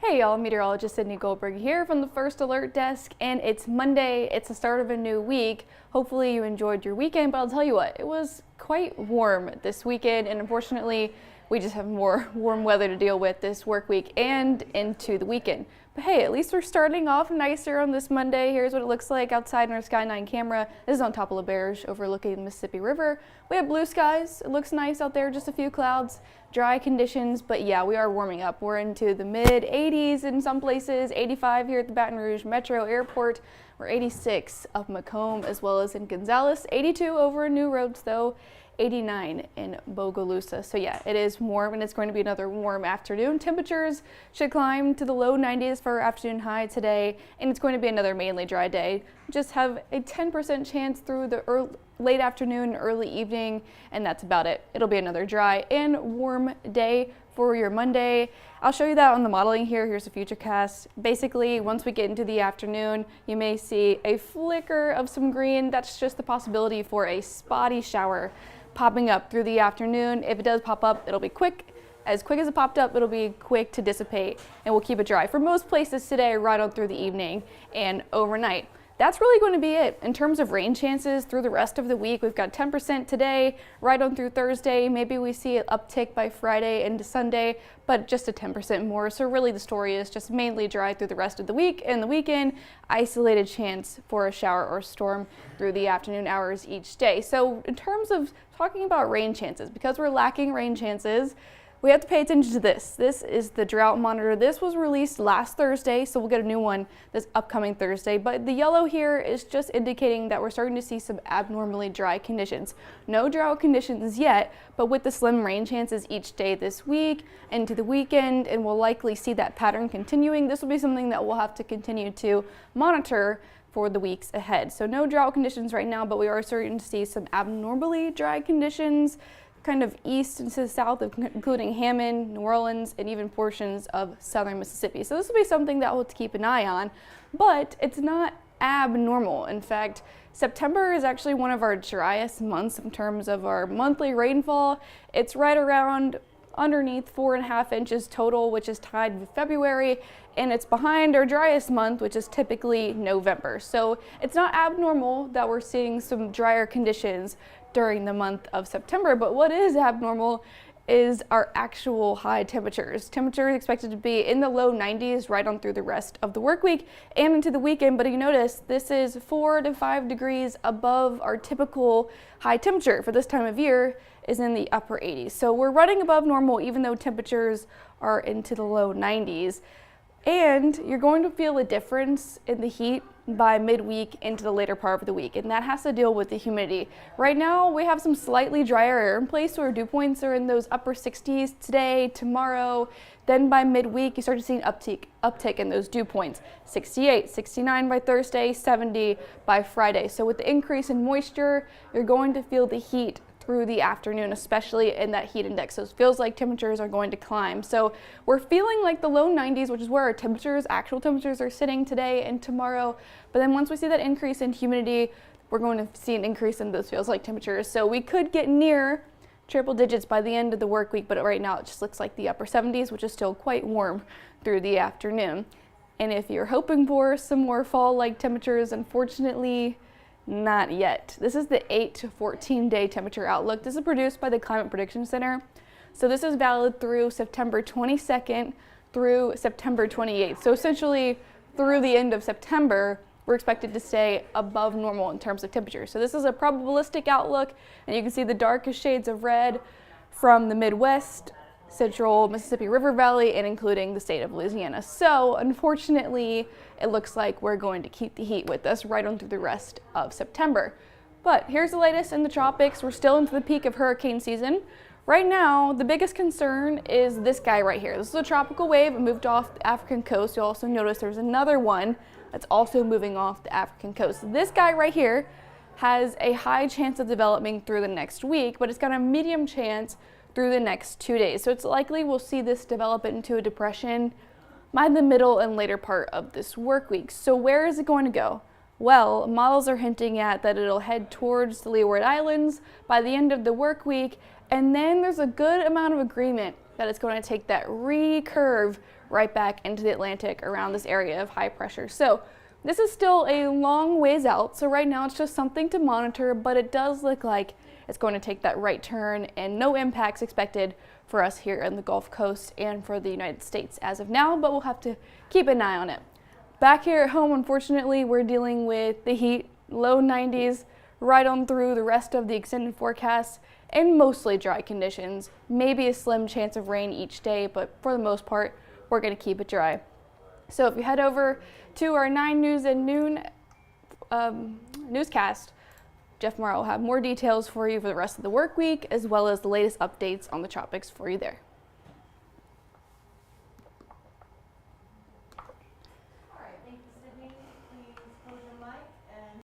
Hey y'all, meteorologist Sydney Goldberg here from the First Alert Desk, and it's Monday. It's the start of a new week. Hopefully you enjoyed your weekend, but I'll tell you what, it was quite warm this weekend, and unfortunately we just have more warm weather to deal with this work week and into the weekend. But hey, at least we're starting off nicer on this Monday. Here's what it looks like outside in our Sky 9 camera. This is on top of LaBerge overlooking the Mississippi River. We have blue skies. It looks nice out there, just a few clouds, dry conditions, but yeah, we are warming up. We're into the mid 80s in some places, 85 here at the Baton Rouge Metro Airport. We're 86 up Macomb as well as in Gonzales, 82 over in New Roads though. 89 in Bogalusa. So yeah, it is warm and it's going to be another warm afternoon. Temperatures should climb to the low 90s for our afternoon high today, and it's going to be another mainly dry day. Just have a 10% chance through the late afternoon and early evening, and that's about it. It'll be another dry and warm day for your Monday. I'll show you that on the modeling here. Here's a futurecast. Basically, once we get into the afternoon, you may see a flicker of some green. That's just the possibility for a spotty shower popping up through the afternoon. If it does pop up, it'll be quick. As quick as it popped up, it'll be quick to dissipate, and we'll keep it dry for most places today, right on through the evening and overnight. That's really going to be it in terms of rain chances through the rest of the week. We've got 10% today, right on through Thursday. Maybe we see an uptick by Friday into Sunday, but just a 10% more. So really the story is just mainly dry through the rest of the week, and the weekend, isolated chance for a shower or storm through the afternoon hours each day. So in terms of talking about rain chances, because we're lacking rain chances, we have to pay attention to this. This is the drought monitor. This was released last Thursday, so we'll get a new one this upcoming Thursday. But the yellow here is just indicating that we're starting to see some abnormally dry conditions. No drought conditions yet, but with the slim rain chances each day this week into the weekend, and we'll likely see that pattern continuing. This will be something that we'll have to continue to monitor for the weeks ahead. So no drought conditions right now, but we are starting to see some abnormally dry conditions kind of east into the south, including Hammond, New Orleans, and even portions of southern Mississippi. So this will be something that we'll have to keep an eye on, but it's not abnormal. In fact, September is actually one of our driest months in terms of our monthly rainfall. It's right around underneath 4.5 inches total, which is tied with February, and it's behind our driest month, which is typically November. So it's not abnormal that we're seeing some drier conditions during the month of September, but what is abnormal is our actual high temperatures. Temperatures expected to be in the low 90s right on through the rest of the work week and into the weekend, but you notice this is 4 to 5 degrees above our typical high temperature for this time of year is in the upper 80s. So we're running above normal even though temperatures are into the low 90s. And you're going to feel a difference in the heat by midweek into the later part of the week, and that has to deal with the humidity. Right now we have some slightly drier air in place, so our dew points are in those upper 60s today, tomorrow. Then by midweek you start to see an uptick in those dew points. 68, 69 by Thursday, 70 by Friday. So with the increase in moisture, you're going to feel the heat through the afternoon, especially in that heat index. So it feels like temperatures are going to climb. So we're feeling like the low 90s, which is where our temperatures, actual temperatures, are sitting today and tomorrow. But then once we see that increase in humidity, we're going to see an increase in those feels like temperatures. So we could get near triple digits by the end of the work week, but right now it just looks like the upper 70s, which is still quite warm through the afternoon. And if you're hoping for some more fall-like temperatures, unfortunately, not yet. This is the 8 to 14 day temperature outlook. This is produced by the Climate Prediction Center. So this is valid through September 22nd through September 28th. So essentially through the end of September, we're expected to stay above normal in terms of temperature. So this is a probabilistic outlook, and you can see the darkest shades of red from the Midwest, central Mississippi River Valley, and including the state of Louisiana. So unfortunately, it looks like we're going to keep the heat with us right on through the rest of September. But here's the latest in the tropics. We're still into the peak of hurricane season. Right now, the biggest concern is this guy right here. This is a tropical wave. It moved off the African coast. You'll also notice there's another one that's also moving off the African coast. This guy right here has a high chance of developing through the next week, but it's got a medium chance through the next 2 days. So it's likely we'll see this develop into a depression by the middle and later part of this work week. So where is it going to go? Well, models are hinting at that it'll head towards the Leeward Islands by the end of the work week And then there's a good amount of agreement that it's going to take that recurve right back into the Atlantic around this area of high pressure. So this is still a long ways out. So right now it's just something to monitor, but it does look like it's going to take that right turn and no impacts expected for us here in the Gulf Coast and for the United States as of now, but we'll have to keep an eye on it. Back here at home, unfortunately, we're dealing with the heat, low 90s, right on through the rest of the extended forecast, and mostly dry conditions. Maybe a slim chance of rain each day, but for the most part, we're going to keep it dry. So if you head over to our 9 News and Noon newscast, Jeff Morrow will have more details for you for the rest of the work week, as well as the latest updates on the tropics for you there.